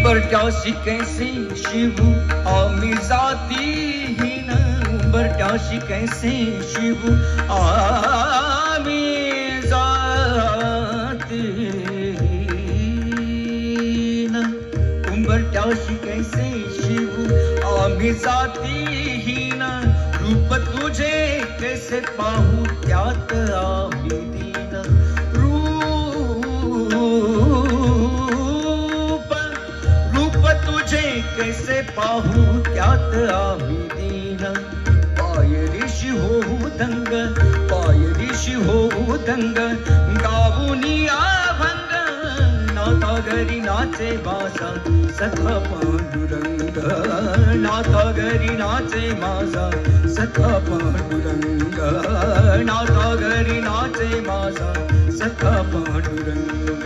उंबरठ्याशी कैसे शिव आम्ही जातीहीन, उंबरठ्याशी कैसे शिव आम्ही जातीहीन, उंबरठ्याशी कैसे शिव आम्ही जातीहीन, रूप तुझे कैसे पाहू त्यात आम्ही दीन, कैसे पाहू त्यात आम्ही दीन, पाय ऋषी होऊ दंग, पाय ऋषी होऊ दंग, गाऊनी अभंग, नाथा घरी नाचे माझा सखा पांडुरंग, नाथा घरी नाचे माझा सखा पांडुरंग, नाथा घरी नाचे माझा सखा पांडुरंग.